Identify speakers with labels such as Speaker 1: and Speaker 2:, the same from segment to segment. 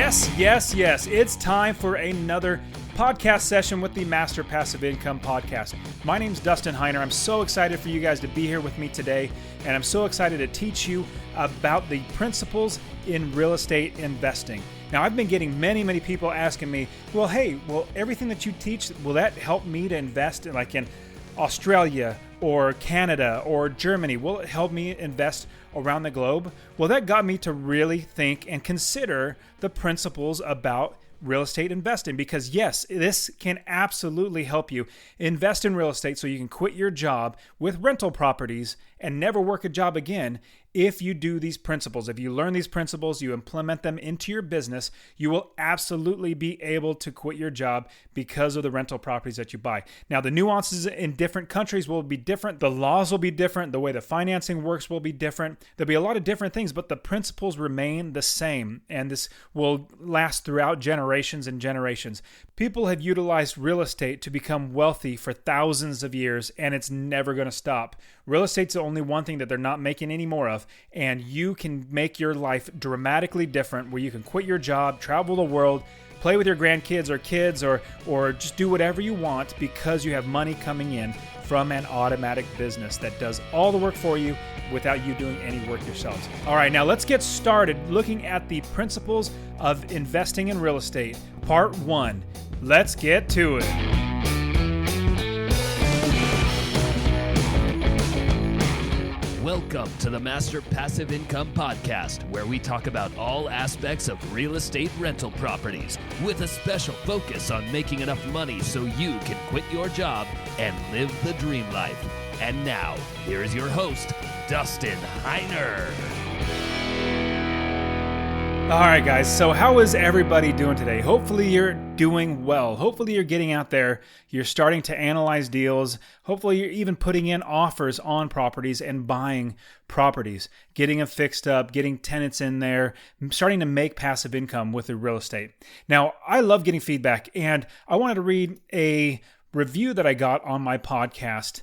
Speaker 1: Yes. It's time for another podcast session with the Master Passive Income Podcast. My name's Dustin Heiner. I'm so excited for you guys to be here with me today, and I'm so excited to teach you about the principles in real estate investing. Now, I've been getting many people asking me, everything that you teach, will that help me to invest in Australia or Canada or Germany? Will it help me invest around the globe? Well, that got me to really think and consider the principles about real estate investing, because yes, this can absolutely help you invest in real estate so you can quit your job with rental properties and never work a job again. If you do these principles, if you learn these principles, you implement them into your business, you will absolutely be able to quit your job because of the rental properties that you buy. Now, the nuances in different countries will be different. The laws will be different. The way the financing works will be different. There'll be a lot of different things, but the principles remain the same, and this will last throughout generations and generations. People have utilized real estate to become wealthy for thousands of years, and it's never going to stop. Real estate's the only one thing that they're not making any more of, and you can make your life dramatically different where you can quit your job, travel the world, play with your grandkids or kids, or just do whatever you want because you have money coming in from an automatic business that does all the work for you without you doing any work yourselves. All right, now let's get started looking at the principles of investing in real estate. Part 1. Let's get to it.
Speaker 2: Welcome to the Master Passive Income Podcast, where we talk about all aspects of real estate rental properties with a special focus on making enough money so you can quit your job and live the dream life. And now, here is your host, Dustin Heiner.
Speaker 1: All right, guys. So how is everybody doing today? Hopefully you're doing well. Hopefully you're getting out there. You're starting to analyze deals. Hopefully you're even putting in offers on properties and buying properties, getting them fixed up, getting tenants in there, starting to make passive income with the real estate. Now, I love getting feedback, and I wanted to read a review that I got on my podcast.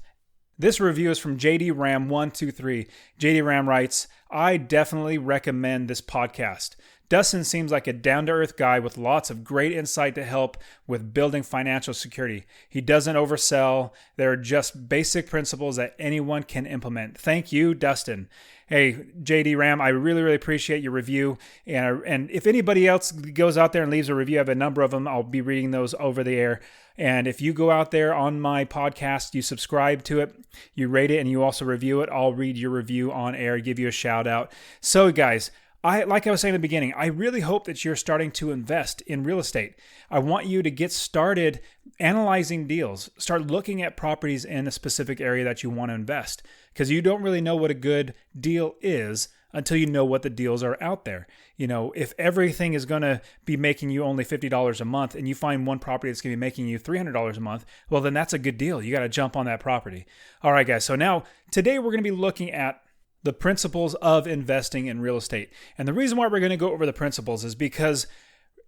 Speaker 1: This review is from JD Ram 123. JD Ram writes, "I definitely recommend this podcast. Dustin seems like a down-to-earth guy with lots of great insight to help with building financial security. He doesn't oversell. There are just basic principles that anyone can implement. Thank you, Dustin." Hey, JD Ram, I really appreciate your review. And if anybody else goes out there and leaves a review, I have a number of them. I'll be reading those over the air. And if you go out there on my podcast, you subscribe to it, you rate it, and you also review it, I'll read your review on air, give you a shout out. So guys, like I was saying in the beginning, I really hope that you're starting to invest in real estate. I want you to get started analyzing deals. Start looking at properties in a specific area that you want to invest, because you don't really know what a good deal is until you know what the deals are out there. You know, if everything is going to be making you only $50 a month and you find one property that's going to be making you $300 a month, well, then that's a good deal. You got to jump on that property. All right, guys. So now today we're going to be looking at the principles of investing in real estate. And the reason why we're going to go over the principles is because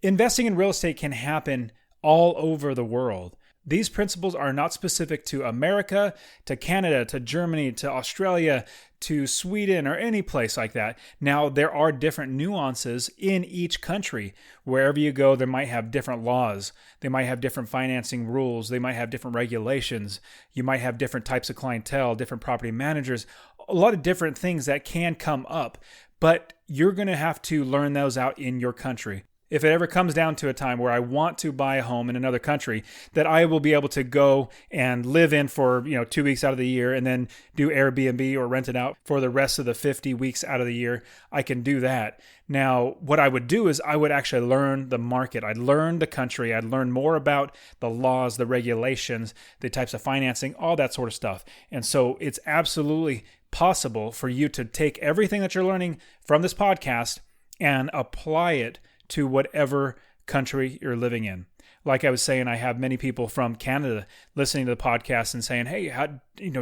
Speaker 1: investing in real estate can happen all over the world. These principles are not specific to America, to Canada, to Germany, to Australia, to Sweden, or any place like that. Now, there are different nuances in each country. Wherever you go, they might have different laws. They might have different financing rules. They might have different regulations. You might have different types of clientele, different property managers, a lot of different things that can come up. But you're going to have to learn those out in your country. If it ever comes down to a time where I want to buy a home in another country that I will be able to go and live in for 2 weeks out of the year and then do Airbnb or rent it out for the rest of the 50 weeks out of the year, I can do that. Now, what I would do is I would actually learn the market. I'd learn the country. I'd learn more about the laws, the regulations, the types of financing, all that sort of stuff. And so it's absolutely possible for you to take everything that you're learning from this podcast and apply it to whatever country you're living in. Like I was saying, I have many people from Canada listening to the podcast and saying, "Hey,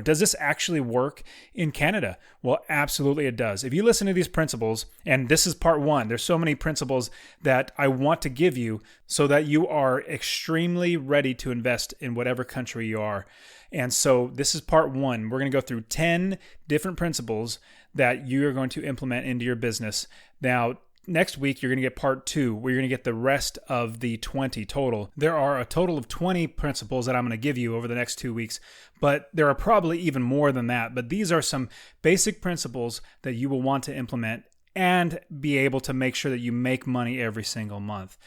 Speaker 1: does this actually work in Canada?" Well, absolutely it does. If you listen to these principles, and this is part 1, there's so many principles that I want to give you so that you are extremely ready to invest in whatever country you are. And so this is part 1. We're going to go through 10 different principles that you're going to implement into your business. Now, Next week, you're going to get part 2, where you're going to get the rest of the 20 total. There are a total of 20 principles that I'm going to give you over the next 2 weeks, but there are probably even more than that. But these are some basic principles that you will want to implement and be able to make sure that you make money every single month.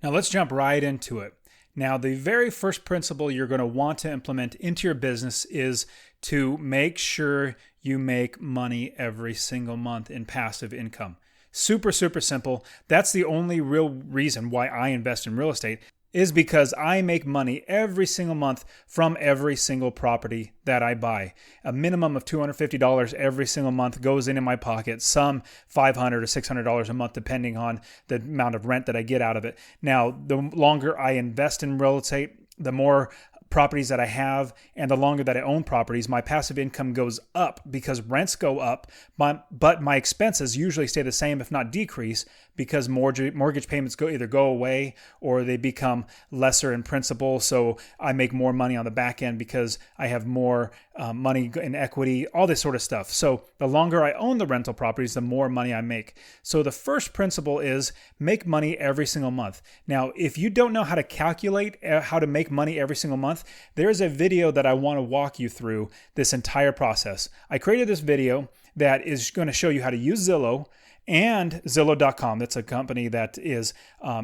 Speaker 1: Now, let's jump right into it. Now, the very first principle you're going to want to implement into your business is to make sure you make money every single month in passive income. Super, super simple. That's the only real reason why I invest in real estate, is because I make money every single month from every single property that I buy. A minimum of $250 every single month goes into my pocket, some $500 to $600 a month, depending on the amount of rent that I get out of it. Now, the longer I invest in real estate, the more properties that I have, and the longer that I own properties, my passive income goes up because rents go up, but my expenses usually stay the same, if not decrease, because mortgage payments either go away or they become lesser in principal. So I make more money on the back end because I have more money in equity, all this sort of stuff. So the longer I own the rental properties, the more money I make. So the first principle is make money every single month. Now, if you don't know how to calculate how to make money every single month, there's a video that I want to walk you through this entire process. I created this video that is going to show you how to use Zillow and Zillow.com. That's a company that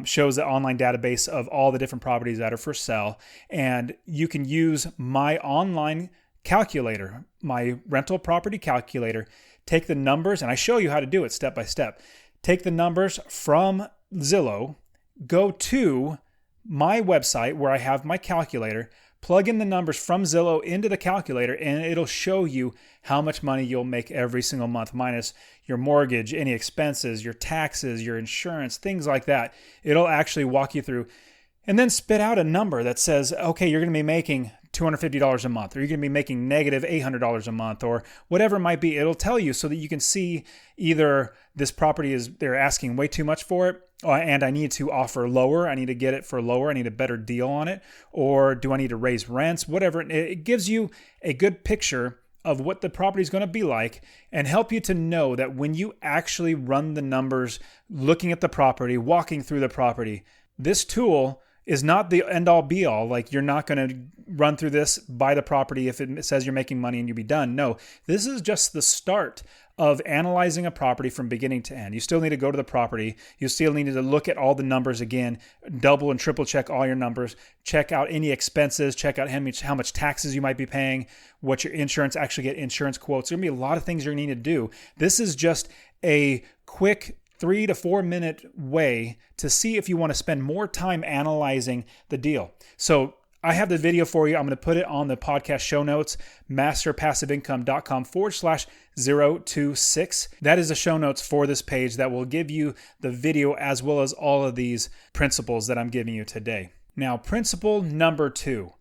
Speaker 1: shows the online database of all the different properties that are for sale. And you can use my online calculator, my rental property calculator, take the numbers, and I show you how to do it step by step. Take the numbers from Zillow, go to my website where I have my calculator, plug in the numbers from Zillow into the calculator, and it'll show you how much money you'll make every single month, minus your mortgage, any expenses, your taxes, your insurance, things like that. It'll actually walk you through and then spit out a number that says, okay, you're going to be making $250 a month, or you're going to be making negative $800 a month, or whatever it might be. It'll tell you so that you can see either this property they're asking way too much for it, and I need to offer lower, I need to get it for lower, I need a better deal on it, or do I need to raise rents, whatever. It gives you a good picture of what the property is going to be like and help you to know that when you actually run the numbers, looking at the property, walking through the property, this tool is not the end all be all. Like, you're not going to run through this, buy the property if it says you're making money and you'll be done. No, this is just the start of analyzing a property from beginning to end. You still need to go to the property. You still need to look at all the numbers again, double and triple check all your numbers, check out any expenses, check out how much taxes you might be paying, what your insurance, actually get insurance quotes. There's going to be a lot of things you're going to need to do. This is just a quick 3 to 4 minute way to see if you want to spend more time analyzing the deal. So I have the video for you. I'm going to put it on the podcast show notes, masterpassiveincome.com/026. That is the show notes for this page that will give you the video as well as all of these principles that I'm giving you today. Now, principle number 2.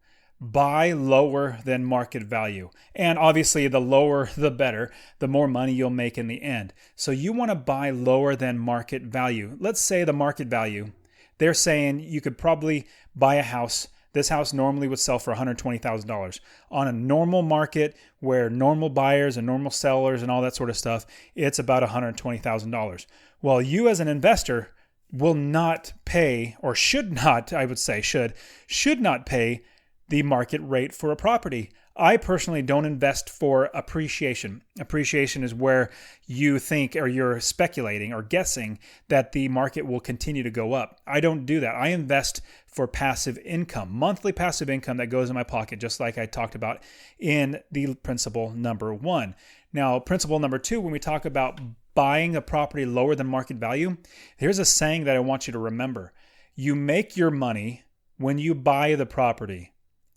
Speaker 1: Buy lower than market value. And obviously, the lower, the better, the more money you'll make in the end. So you want to buy lower than market value. Let's say the market value, they're saying you could probably buy a house. This house normally would sell for $120,000. On a normal market where normal buyers and normal sellers and all that sort of stuff, it's about $120,000. Well, you as an investor will not pay, or should not, I would say should not pay the market rate for a property. I personally don't invest for appreciation. Appreciation is where you think, or you're speculating or guessing that the market will continue to go up. I don't do that. I invest for passive income, monthly passive income that goes in my pocket, just like I talked about in the principle number 1. Now, principle number 2, when we talk about buying a property lower than market value, here's a saying that I want you to remember. You make your money when you buy the property,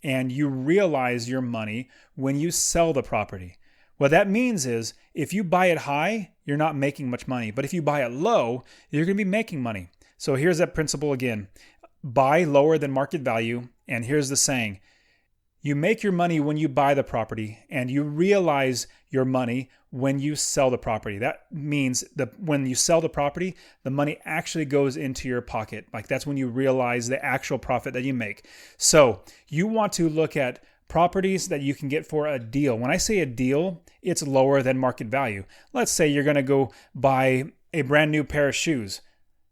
Speaker 1: and you realize your money when you sell the property. What that means is if you buy it high, you're not making much money. But if you buy it low, you're going to be making money. So here's that principle again. Buy lower than market value. And here's the saying. You make your money when you buy the property, and you realize your money when you sell the property. That means that when you sell the property, the money actually goes into your pocket. Like, that's when you realize the actual profit that you make. So you want to look at properties that you can get for a deal. When I say a deal, it's lower than market value. Let's say you're going to go buy a brand new pair of shoes,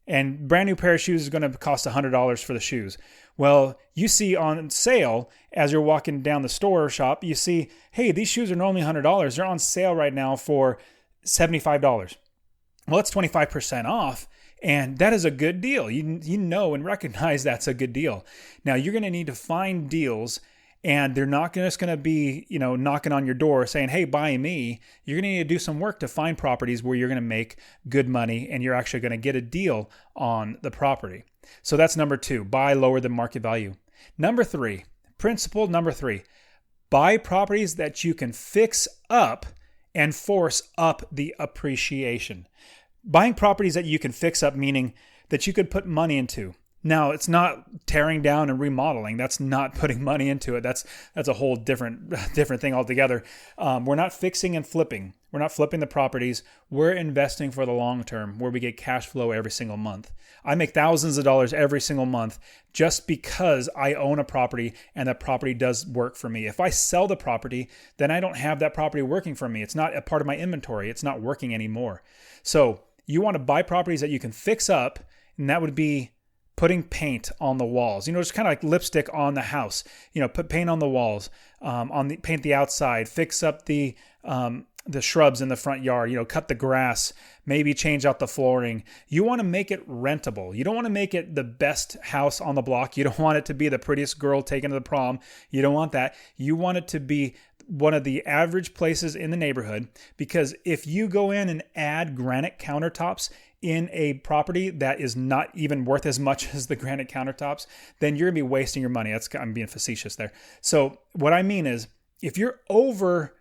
Speaker 1: and brand new pair of shoes is going to cost $100 for the shoes. Well, you see on sale as you're walking down the store or shop, you see, hey, these shoes are normally $100. They're on sale right now for $75. Well, it's 25% off, and that is a good deal. You know and recognize that's a good deal. Now, you're going to need to find deals, and they're not just going to be, knocking on your door saying, hey, buy me. You're going to need to do some work to find properties where you're going to make good money and you're actually going to get a deal on the property. So that's number 2, buy lower than market value. Principle number 3, buy properties that you can fix up and force up the appreciation. Buying properties that you can fix up, meaning that you could put money into. Now, it's not tearing down and remodeling. That's not putting money into it. That's a whole different thing altogether. We're not fixing and flipping. We're not flipping the properties. We're investing for the long term where we get cash flow every single month. I make thousands of dollars every single month just because I own a property and that property does work for me. If I sell the property, then I don't have that property working for me. It's not a part of my inventory. It's not working anymore. So you want to buy properties that you can fix up, and that would be putting paint on the walls, just kind of like lipstick on the house, put paint on the walls, paint the outside, fix up the shrubs in the front yard, cut the grass, maybe change out the flooring. You want to make it rentable. You don't want to make it the best house on the block. You don't want it to be the prettiest girl taken to the prom. You don't want that. You want it to be one of the average places in the neighborhood, because if you go in and add granite countertops in a property that is not even worth as much as the granite countertops, then you're going to be wasting your money. I'm being facetious there. So what I mean is, if you're over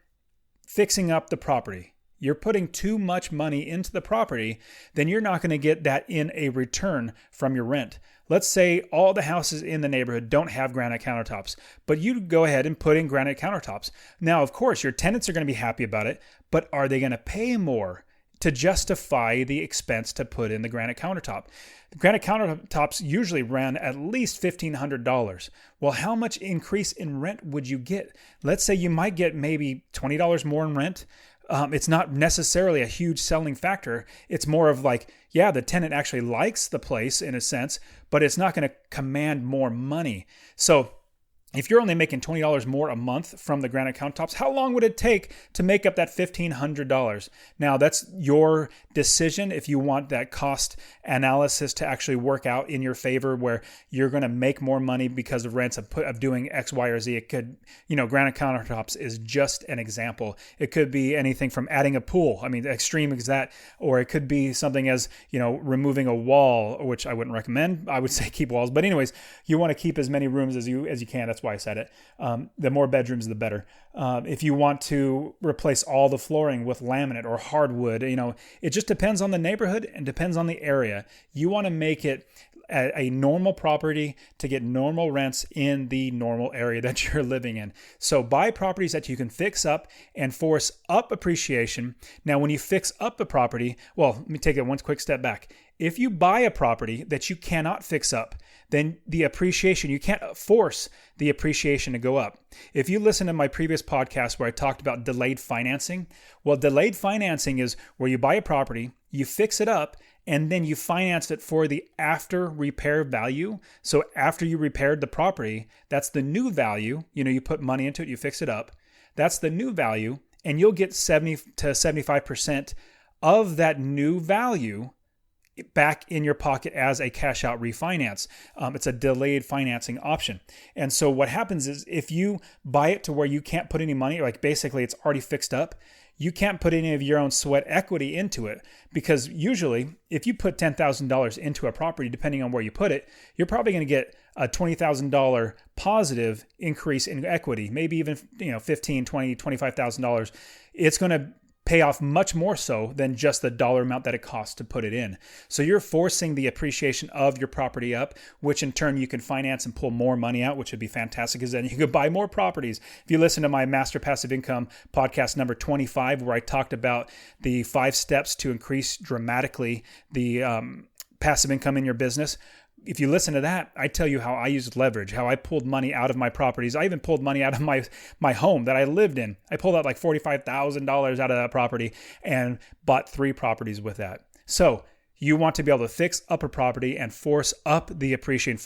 Speaker 1: fixing up the property, you're putting too much money into the property, then you're not going to get that in a return from your rent. Let's say all the houses in the neighborhood don't have granite countertops, but you go ahead and put in granite countertops. Now, of course, your tenants are going to be happy about it, but are they going to pay more to justify the expense to put in the granite countertop? The granite countertops usually run at least $1,500. Well, how much increase in rent would you get? Let's say you might get maybe $20 more in rent. It's not necessarily a huge selling factor. It's more of like, yeah, the tenant actually likes the place in a sense, but it's not going to command more money. So if you're only making $20 more a month from the granite countertops, how long would it take to make up that $1,500? Now, that's your decision if you want that cost analysis to actually work out in your favor, where you're going to make more money because of rents of doing X, Y, or Z. It could, granite countertops is just an example. It could be anything from adding a pool. I mean, extreme as that, or it could be something as, removing a wall, which I wouldn't recommend. I would say keep walls. But anyways, you want to keep as many rooms as you can. That's why I said it. The more bedrooms, the better. If you want to replace all the flooring with laminate or hardwood, it just depends on the neighborhood and depends on the area. You want to make it a normal property to get normal rents in the normal area that you're living in. So buy properties that you can fix up and force up appreciation. Now, when you fix up a property, well, let me take it one quick step back. If you buy a property that you cannot fix up, then the appreciation, you can't force the appreciation to go up. If you listen to my previous podcast where I talked about delayed financing, well, delayed financing is where you buy a property, you fix it up, and then you finance it for the after repair value. So after you repaired the property, that's the new value. You put money into it, you fix it up. That's the new value, and you'll get 70 to 75% of that new value back in your pocket as a cash out refinance. It's a delayed financing option. And so what happens is, if you buy it to where you can't put any money, like basically it's already fixed up, you can't put any of your own sweat equity into it, because usually if you put $10,000 into a property, depending on where you put it, you're probably going to get a $20,000 positive increase in equity, maybe even $15,000, $20,000, $25,000. It's going to pay off much more so than just the dollar amount that it costs to put it in. So you're forcing the appreciation of your property up, which in turn you can finance and pull more money out, which would be fantastic, because then you could buy more properties. If you listen to my Master Passive Income podcast number 25, where I talked about the 5 steps to increase dramatically the passive income in your business, if you listen to that, I tell you how I used leverage, how I pulled money out of my properties. I even pulled money out of my home that I lived in. I pulled out like $45,000 out of that property and bought 3 properties with that. So you want to be able to fix up a property and force up the appreciation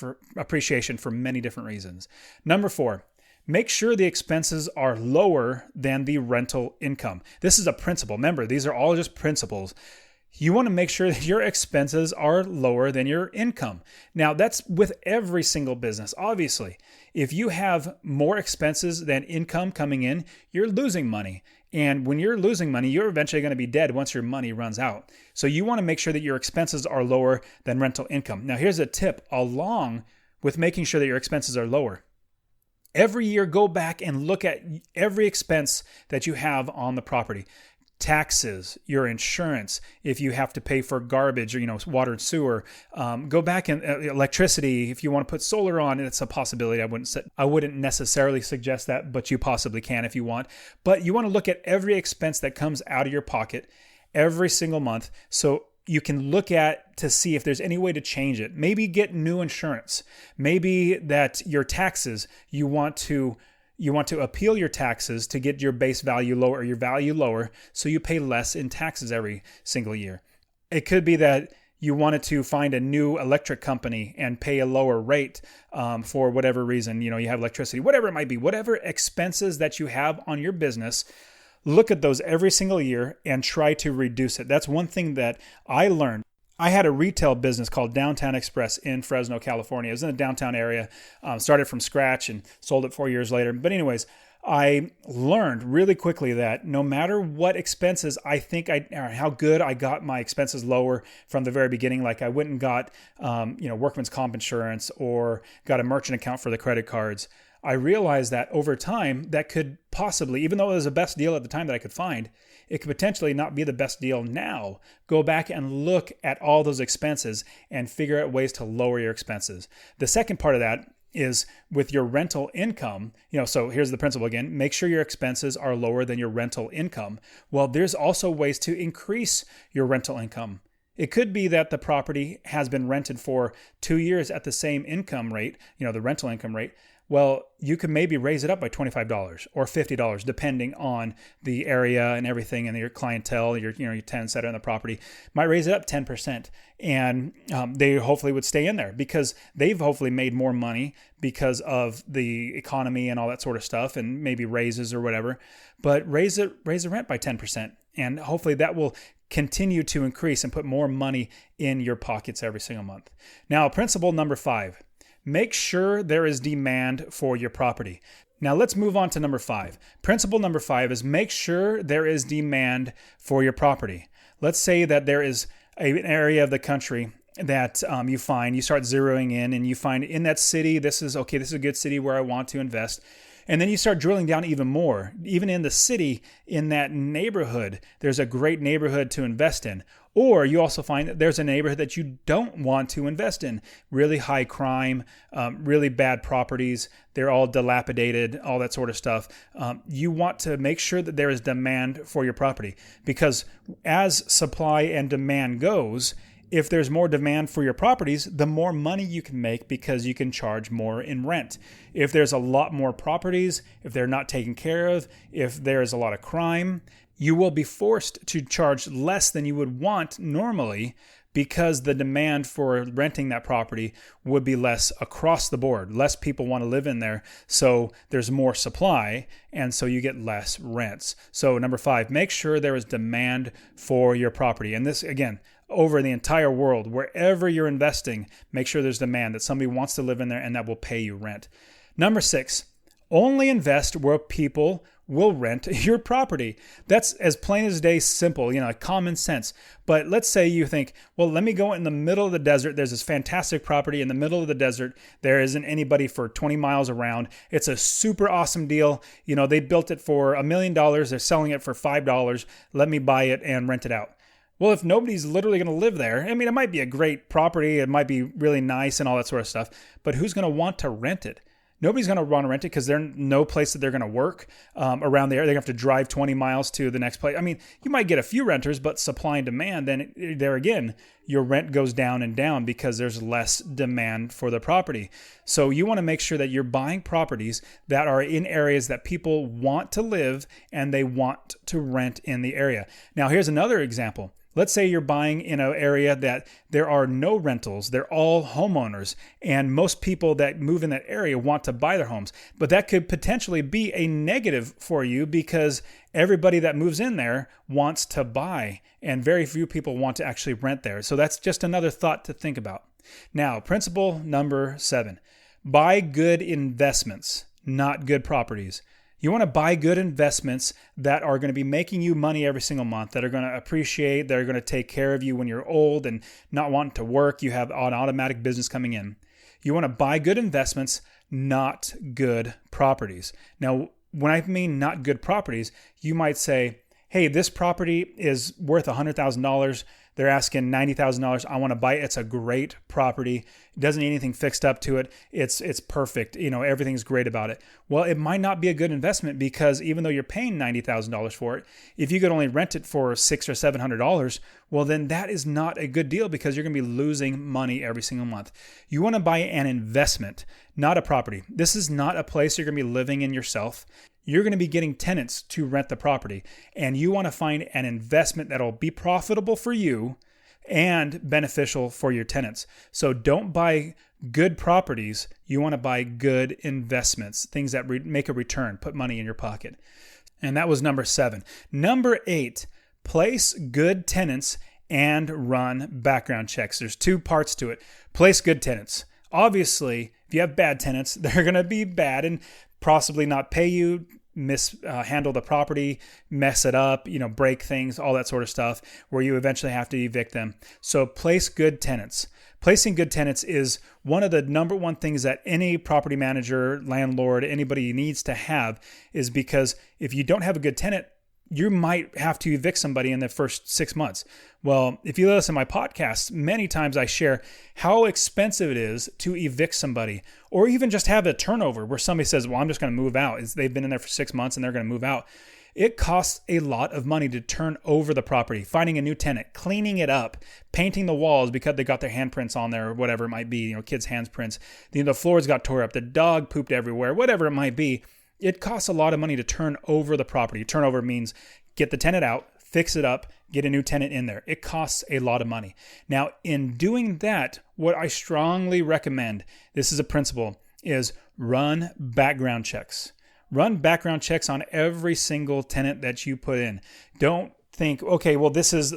Speaker 1: for many different reasons. Number 4, make sure the expenses are lower than the rental income. This is a principle. Remember, these are all just principles. You want to make sure that your expenses are lower than your income. Now, that's with every single business, obviously. If you have more expenses than income coming in, you're losing money. And when you're losing money, you're eventually going to be dead once your money runs out. So you want to make sure that your expenses are lower than rental income. Now, here's a tip along with making sure that your expenses are lower. Every year, go back and look at every expense that you have on the property. Taxes, your insurance, if you have to pay for garbage or, water and sewer, go back and electricity, if you want to put solar on, it's a possibility. I wouldn't necessarily suggest that, but you possibly can if you want. But you want to look at every expense that comes out of your pocket every single month. So you can look at to see if there's any way to change it. Maybe get new insurance. Maybe that your taxes, you want to appeal your taxes to get your base value lower, or your value lower, so you pay less in taxes every single year. It could be that you wanted to find a new electric company and pay a lower rate for whatever reason. You have electricity, whatever it might be, whatever expenses that you have on your business. Look at those every single year and try to reduce it. That's one thing that I learned. I had a retail business called Downtown Express in Fresno, California. It was in the downtown area. Started from scratch and sold it 4 years later. But anyways, I learned really quickly that no matter what expenses or how good I got my expenses lower from the very beginning, like I went and got workman's comp insurance or got a merchant account for the credit cards, I realized that over time that could possibly, even though it was the best deal at the time that I could find, it could potentially not be the best deal now. Go back and look at all those expenses and figure out ways to lower your expenses. The second part of that is with your rental income. So here's the principle again. Make sure your expenses are lower than your rental income. Well, there's also ways to increase your rental income. It could be that the property has been rented for 2 years at the same income rate, the rental income rate. Well, you could maybe raise it up by $25 or $50, depending on the area and everything and your clientele, your tenants that are in the property. Might raise it up 10%. And they hopefully would stay in there because they've hopefully made more money because of the economy and all that sort of stuff and maybe raises or whatever. But raise the rent by 10%. And hopefully that will continue to increase and put more money in your pockets every single month. Now, principle number 5. Make sure there is demand for your property. Now let's move on to number 5. Principle number 5 is make sure there is demand for your property. Let's say that there is an area of the country that you start zeroing in and you find in that city, this is a good city where I want to invest. And then you start drilling down even more. Even in the city, in that neighborhood, there's a great neighborhood to invest in. Or you also find that there's a neighborhood that you don't want to invest in. Really high crime, really bad properties. They're all dilapidated, all that sort of stuff. You want to make sure that there is demand for your property. Because as supply and demand goes, if there's more demand for your properties, the more money you can make because you can charge more in rent. If there's a lot more properties, if they're not taken care of, if there's a lot of crime, you will be forced to charge less than you would want normally because the demand for renting that property would be less across the board. Less people want to live in there, so there's more supply, and so you get less rents. So number 5, make sure there is demand for your property. And this, again, over the entire world, wherever you're investing, make sure there's demand, that somebody wants to live in there and that will pay you rent. Number 6, only invest where people will rent your property. That's as plain as day, simple, common sense. But let's say you think, well, let me go in the middle of the desert. There's this fantastic property in the middle of the desert. There isn't anybody for 20 miles around. It's a super awesome deal. They built it for $1 million. They're selling it for $5. Let me buy it and rent it out. Well, if nobody's literally going to live there, it might be a great property. It might be really nice and all that sort of stuff. But who's going to want to rent it? Nobody's going to want to rent it because there's no place that they're going to work around there. They're going to have to drive 20 miles to the next place. You might get a few renters, but supply and demand, then there again, your rent goes down and down because there's less demand for the property. So you want to make sure that you're buying properties that are in areas that people want to live and they want to rent in the area. Now, here's another example. Let's say you're buying in an area that there are no rentals. They're all homeowners. And most people that move in that area want to buy their homes. But that could potentially be a negative for you because everybody that moves in there wants to buy. And very few people want to actually rent there. So that's just another thought to think about. Now, principle number 7. Buy good investments, not good properties. You want to buy good investments that are going to be making you money every single month, that are going to appreciate, that are going to take care of you when you're old and not wanting to work. You have an automatic business coming in. You want to buy good investments, not good properties. Now, when I mean not good properties, you might say, hey, this property is worth $100,000. They're asking $90,000. I want to buy it. It's a great property. It doesn't need anything fixed up to it. It's perfect. Everything's great about it. Well, it might not be a good investment because even though you're paying $90,000 for it, if you could only rent it for $600 or $700, well, then that is not a good deal because you're going to be losing money every single month. You want to buy an investment, not a property. This is not a place you're going to be living in yourself. You're going to be getting tenants to rent the property, and you want to find an investment that'll be profitable for you and beneficial for your tenants. So don't buy good properties. You want to buy good investments, things that make a return, put money in your pocket. And that was number 7. Number 8, place good tenants and run background checks. There's 2 parts to it. Place good tenants. Obviously, if you have bad tenants, they're going to be bad and possibly not pay you, mishandle the property, mess it up, break things, all that sort of stuff, where you eventually have to evict them. So place good tenants. Placing good tenants is one of the number one things that any property manager, landlord, anybody needs to have, is because if you don't have a good tenant, you might have to evict somebody in the first 6 months. Well, if you listen to my podcast, many times I share how expensive it is to evict somebody, or even just have a turnover where somebody says, well, I'm just going to move out. They've been in there for 6 months and they're going to move out. It costs a lot of money to turn over the property, finding a new tenant, cleaning it up, painting the walls because they got their handprints on there or whatever it might be, kids' handprints. The floors got tore up, the dog pooped everywhere, whatever it might be. It costs a lot of money to turn over the property. Turnover means get the tenant out, fix it up, get a new tenant in there. It costs a lot of money. Now, in doing that, what I strongly recommend, this is a principle, is run background checks. Run background checks on every single tenant that you put in. Don't think, okay, well, this is,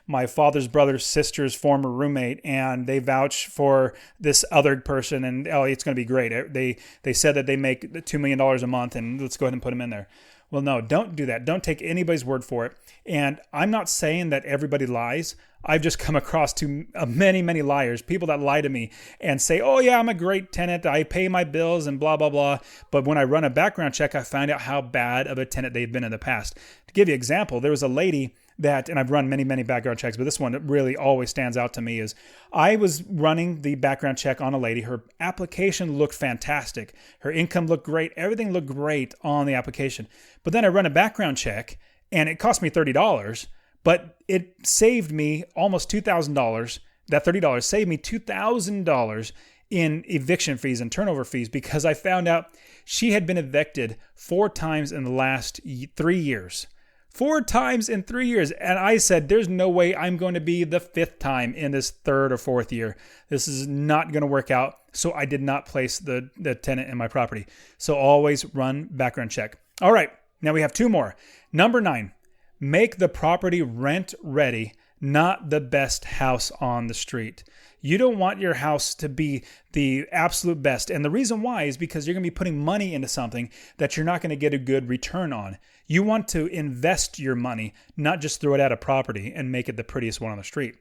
Speaker 1: my father's brother's sister's former roommate, and they vouch for this other person, and it's going to be great. They said that they make $2 million a month, and let's go ahead and put them in there. Well, no, don't do that. Don't take anybody's word for it. And I'm not saying that everybody lies. I've just come across to many, many liars, people that lie to me and say, oh yeah, I'm a great tenant. I pay my bills and blah, blah, blah. But when I run a background check, I find out how bad of a tenant they've been in the past. To give you an example, there was a lady and I've run many, many background checks, but this one that really always stands out to me is I was running the background check on a lady. Her application looked fantastic. Her income looked great. Everything looked great on the application. But then I run a background check and it cost me $30, but it saved me almost $2,000. That $30 saved me $2,000 in eviction fees and turnover fees because I found out she had been evicted 4 times in the last 3 years. 4 times in 3 years. And I said, there's no way I'm going to be the 5th time in this 3rd or 4th year. This is not going to work out. So I did not place the tenant in my property. So always run background check. All right. Now we have 2 more. Number 9, make the property rent ready, not the best house on the street. You don't want your house to be the absolute best. And the reason why is because you're going to be putting money into something that you're not going to get a good return on. You want to invest your money, not just throw it at a property and make it the prettiest one on the street.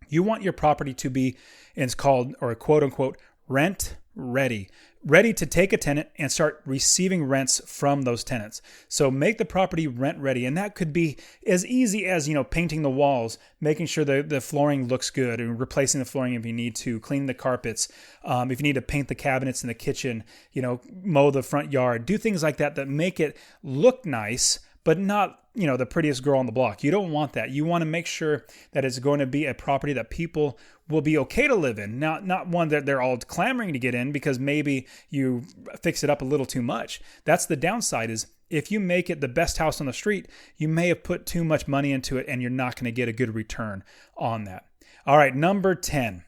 Speaker 1: You want your property to be, and it's called, or quote unquote, rent ready. Ready to take a tenant and start receiving rents from those tenants. So make the property rent ready. And that could be as easy as, painting the walls, making sure the flooring looks good, and replacing the flooring if you need to, cleaning the carpets. If you need to paint the cabinets in the kitchen, mow the front yard, do things like that make it look nice, but not, the prettiest girl on the block. You don't want that. You want to make sure that it's going to be a property that people will be okay to live in. Now, not one that they're all clamoring to get in because maybe you fix it up a little too much. That's the downside is if you make it the best house on the street, you may have put too much money into it and you're not going to get a good return on that. All right, number 10.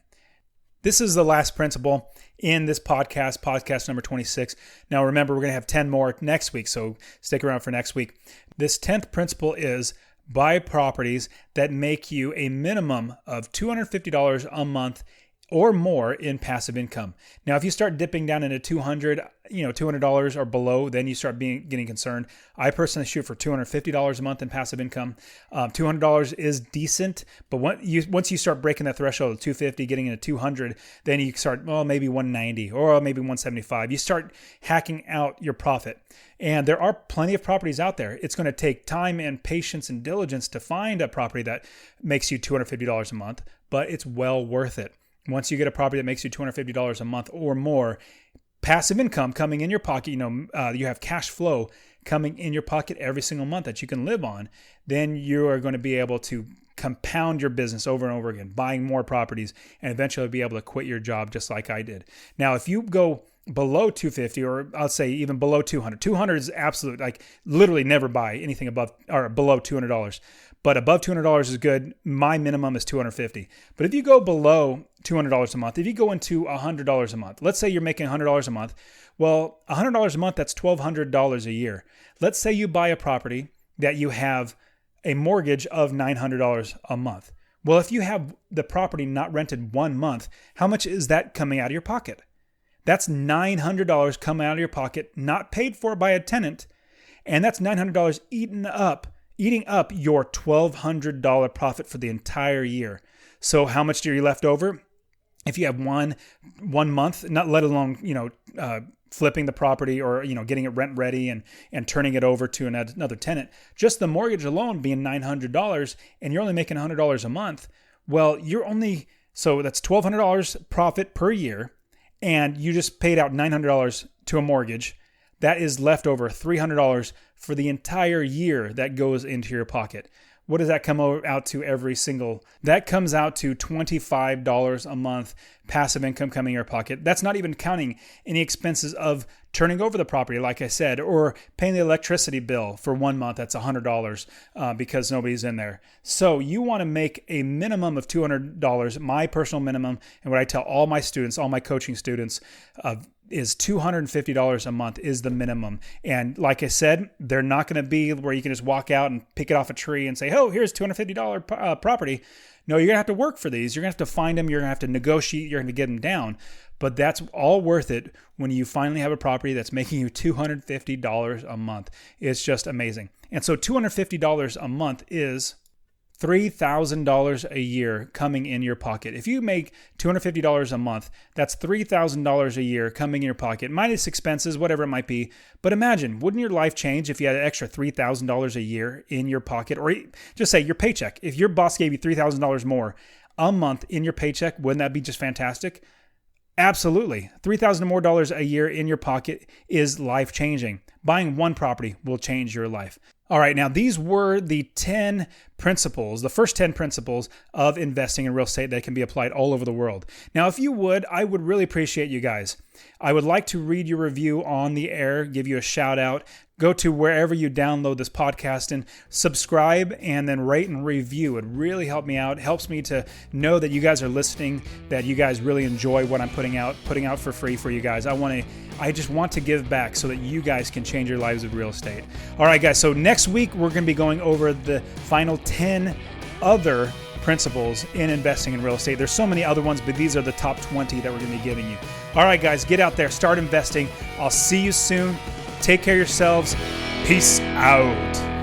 Speaker 1: This is the last principle in this podcast number 26. Now remember, we're going to have 10 more next week, so stick around for next week. This 10th principle is buy properties that make you a minimum of $250 a month or more in passive income. Now, if you start dipping down into $200 or below, then you start getting concerned. I personally shoot for $250 a month in passive income. $200 is decent, but once you start breaking that threshold of $250, getting into $200, then you start, maybe $190 or maybe $175. You start hacking out your profit. And there are plenty of properties out there. It's going to take time and patience and diligence to find a property that makes you $250 a month, but it's well worth it. Once you get a property that makes you $250 a month or more, passive income coming in your pocket, you have cash flow coming in your pocket every single month that you can live on, then you are going to be able to compound your business over and over again, buying more properties, and eventually be able to quit your job just like I did. Now, if you go below 250, or I'll say even below 200, 200 is absolute, literally never buy anything above or below $200. But above $200 is good. My minimum is $250. But if you go below $200 a month, if you go into $100 a month, let's say you're making $100 a month. Well, $100 a month, that's $1,200 a year. Let's say you buy a property that you have a mortgage of $900 a month. Well, if you have the property not rented 1 month, how much is that coming out of your pocket? That's $900 coming out of your pocket, not paid for by a tenant. And that's $900 eating up your $1,200 profit for the entire year. So how much are you left over? If you have one month, not let alone, flipping the property or, getting it rent ready and turning it over to another tenant, just the mortgage alone being $900 and you're only making $100 a month. Well, so that's $1,200 profit per year. And you just paid out $900 to a mortgage. That is left over $300 for the entire year that goes into your pocket. What does that come out to That comes out to $25 a month passive income coming in your pocket. That's not even counting any expenses of turning over the property, like I said, or paying the electricity bill for 1 month. That's $100 because nobody's in there. So you want to make a minimum of $200, my personal minimum, and what I tell all my students, all my coaching students, is $250 a month is the minimum. And like I said, they're not going to be where you can just walk out and pick it off a tree and say, oh, here's $250 property. No, you're going to have to work for these. You're going to have to find them. You're going to have to negotiate. You're going to get them down. But that's all worth it when you finally have a property that's making you $250 a month. It's just amazing. And so $250 a month is $3,000 a year coming in your pocket. If you make $250 a month, that's $3,000 a year coming in your pocket, minus expenses, whatever it might be. But imagine, wouldn't your life change if you had an extra $3,000 a year in your pocket? Or just say your paycheck. If your boss gave you $3,000 more a month in your paycheck, wouldn't that be just fantastic? Absolutely. $3,000 more a year in your pocket is life-changing. Buying one property will change your life. All right, now these were the 10 principles, the first 10 principles of investing in real estate that can be applied all over the world. Now, if you would, I would really appreciate you guys. I would like to read your review on the air, give you a shout out. Go to wherever you download this podcast and subscribe and then rate and review. It really helped me out. It helps me to know that you guys are listening, that you guys really enjoy what I'm putting out for free for you guys. I just want to give back so that you guys can change your lives with real estate. All right, guys. So next week, we're going to be going over the final 10 other principles in investing in real estate. There's so many other ones, but these are the top 20 that we're going to be giving you. All right, guys, get out there, start investing. I'll see you soon. Take care of yourselves. Peace out.